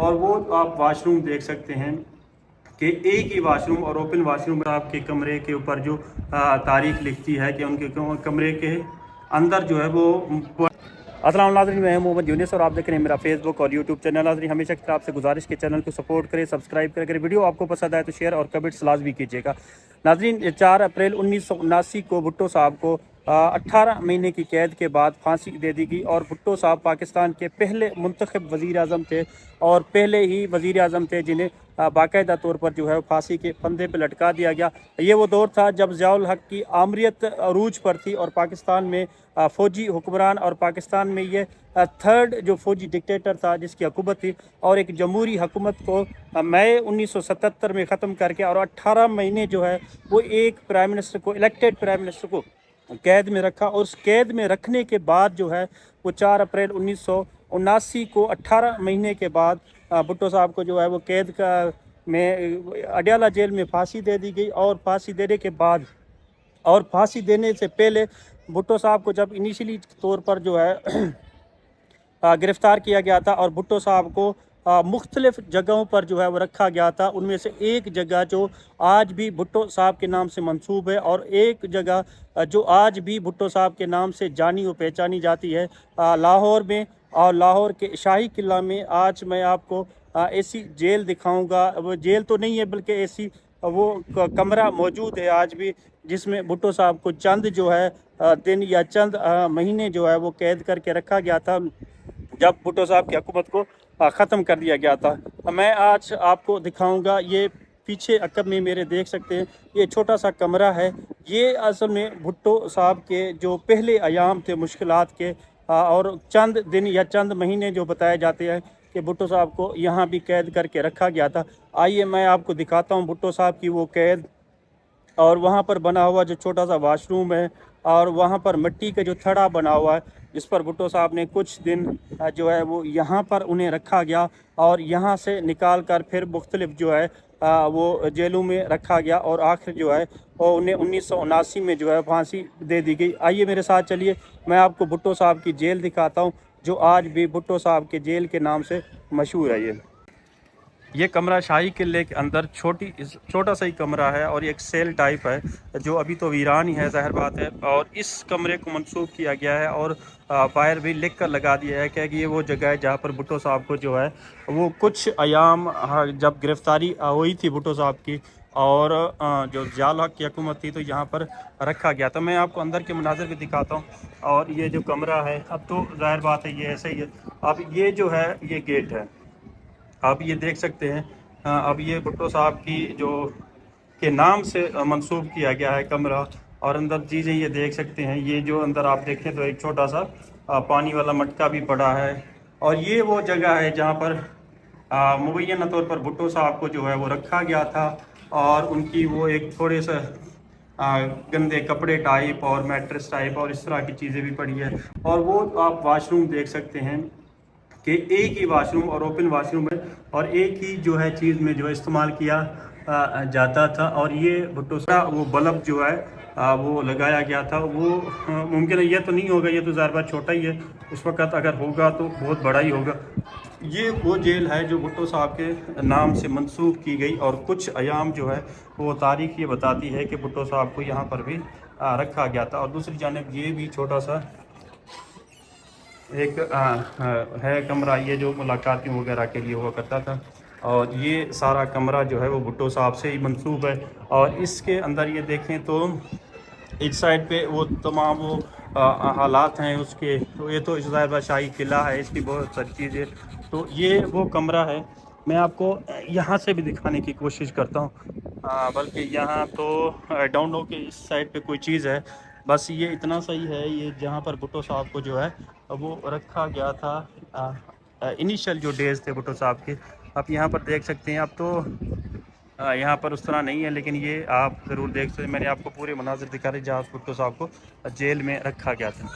और वो आप वाशरूम देख सकते हैं कि एक ही वाशरूम और ओपन वाशरूम आपके कमरे के ऊपर जो तारीख लिखती है कि उनके कमरे के अंदर जो है वो। अस्सलाम नाज़रीन, मैं मोहम्मद यूनिस और आप देख रहे हैं मेरा फेसबुक और यूट्यूब चैनल। नाज़रीन, हमेशा की तरह आपसे गुजारिश के चैनल को सपोर्ट करें, सब्सक्राइब करें। अगर वीडियो आपको पसंद आए तो शेयर और कमेंट्स लाजमी कीजिएगा। नाज़रीन, 4 अप्रैल 1979 को भुट्टो साहब को 18 महीने की कैद के बाद फांसी दे दी गई और भुट्टो साहब पाकिस्तान के पहले मुंतखब वज़ीर आज़म थे और पहले ही वज़ीर आज़म थे जिन्हें बाकायदा तौर पर जो है फांसी के फंदे पर लटका दिया गया। ये वो दौर था जब ज़ियाउल हक की आमरीत अरूज पर थी और पाकिस्तान में फ़ौजी हुक्मरान और पाकिस्तान में ये थर्ड जो फ़ौजी डिक्टेटर था जिसकी हुकूमत थी और एक जमहूरी हुकूमत को मई 1977 में ख़त्म करके और 18 महीने जो है वो एक प्राइम मिनिस्टर को, इलेक्टेड प्राइम मिनिस्टर को कैद में रखा। और उस कैद में रखने के बाद जो है वो 4 अप्रैल 1979 को 18 महीने के बाद भुट्टो साहब को जो है वो कैद का में अडयाला जेल में फांसी दे दी गई। और फांसी देने के बाद और फांसी देने से पहले भुट्टो साहब को जब इनिशियली तौर पर जो है गिरफ़्तार किया गया था और भुट्टो साहब को मुख्तलिफ़ जगहों पर जो है वो रखा गया था। उनमें से एक जगह जो आज भी भुट्टो साहब के नाम से मंसूब है और एक जगह जो आज भी भुट्टो साहब के नाम से जानी व पहचानी जाती है लाहौर में। और लाहौर के शाही किला में आज मैं आपको ऐसी जेल दिखाऊंगा। वो जेल तो नहीं है बल्कि ऐसी वो कमरा मौजूद है आज भी जिसमें भुट्टो साहब को चंद जो है दिन या चंद महीने जो है वो कैद करके रखा गया था जब भुट्टो साहब की हुकूमत को ख़त्म कर दिया गया था। मैं आज आपको दिखाऊंगा। ये पीछे अकब में मेरे देख सकते हैं ये छोटा सा कमरा है। ये असल में भुट्टो साहब के जो पहले अयाम थे मुश्किलात के और चंद दिन या चंद महीने जो बताए जाते हैं कि भुट्टो साहब को यहाँ भी कैद करके रखा गया था। आइए मैं आपको दिखाता हूँ भुट्टो साहब की वो कैद और वहाँ पर बना हुआ जो छोटा सा वाशरूम है और वहाँ पर मिट्टी का जो थड़ा बना हुआ है जिस पर भुट्टो साहब ने कुछ दिन जो है वो यहाँ पर उन्हें रखा गया और यहाँ से निकाल कर फिर मुख्तलिफ जो है वो जेलों में रखा गया और आखिर जो है वो उन्हें 1979 में जो है फांसी दे दी गई। आइए मेरे साथ चलिए, मैं आपको भुट्टो साहब की जेल दिखाता हूँ जो आज भी भुट्टो साहब के जेल के नाम से मशहूर है। ये कमरा शाही किले के अंदर छोटा सा ही कमरा है और ये एक सेल टाइप है जो अभी तो वीरान ही है, ज़ाहिर बात है। और इस कमरे को मंसूब किया गया है और बाहर भी लिख कर लगा दिया है कि ये वो जगह है जहाँ पर भुट्टो साहब को जो है वो कुछ अयाम जब गिरफ़्तारी हुई थी भुट्टो साहब की और जो ज़ियाउल हक की हुकूमत थी तो यहाँ पर रखा गया था। मैं आपको अंदर के मनाज़र भी दिखाता हूँ। और ये जो कमरा है अब तो ज़ाहिर बात है ये ऐसे ही है। अब ये जो है ये गेट है, आप ये देख सकते हैं। अब ये भुट्टो साहब की जो के नाम से मंसूब किया गया है कमरा और अंदर चीज़ें ये देख सकते हैं। ये जो अंदर आप देखें तो एक छोटा सा पानी वाला मटका भी पड़ा है और ये वो जगह है जहाँ पर मुबैना तौर पर भुट्टो साहब को जो है वो रखा गया था और उनकी वो एक थोड़े से गंदे कपड़े टाइप और मैट्रेस टाइप और इस तरह की चीज़ें भी पड़ी है। और वो आप वाशरूम देख सकते हैं कि एक ही वाशरूम और ओपन वाशरूम है और एक ही जो है चीज़ में जो है इस्तेमाल किया जाता था। और ये भुट्टो साहब वो बल्ब जो है वो लगाया गया था वो मुमकिन है ये तो नहीं होगा, ये तो ज़ाहिर बात छोटा ही है। उस वक़्त अगर होगा तो बहुत बड़ा ही होगा। ये वो जेल है जो भुट्टो साहब के नाम से मंसूब की गई और कुछ अयाम जो है वो तारीख़ ये बताती है कि भुट्टो साहब को यहाँ पर भी रखा गया था। और दूसरी जानिब ये भी छोटा सा एक है कमरा, ये जो मुलाकातियों वगैरह के लिए हुआ करता था। और ये सारा कमरा जो है वो भुट्टो साहब से ही मंसूब है। और इसके अंदर ये देखें तो इस साइड पे वो तमाम वो हालात हैं उसके। तो ये तो ज़ाहिर शाही किला है, इसकी बहुत सारी चीज़ें। तो ये वो कमरा है, मैं आपको यहाँ से भी दिखाने की कोशिश करता हूँ। बल्कि यहाँ तो आई डोंट नो कि इस साइड पे कोई चीज़ है, बस ये इतना सही है ये जहाँ पर भुट्टो साहब को जो है वो रखा गया था इनिशियल जो डेज़ थे भुट्टो साहब के। आप यहाँ पर देख सकते हैं। अब तो यहाँ पर उस तरह नहीं है लेकिन ये आप ज़रूर देख सकते हैं। मैंने आपको पूरे मनाज़िर दिखा रहे जहाँ भुट्टो साहब को जेल में रखा गया था।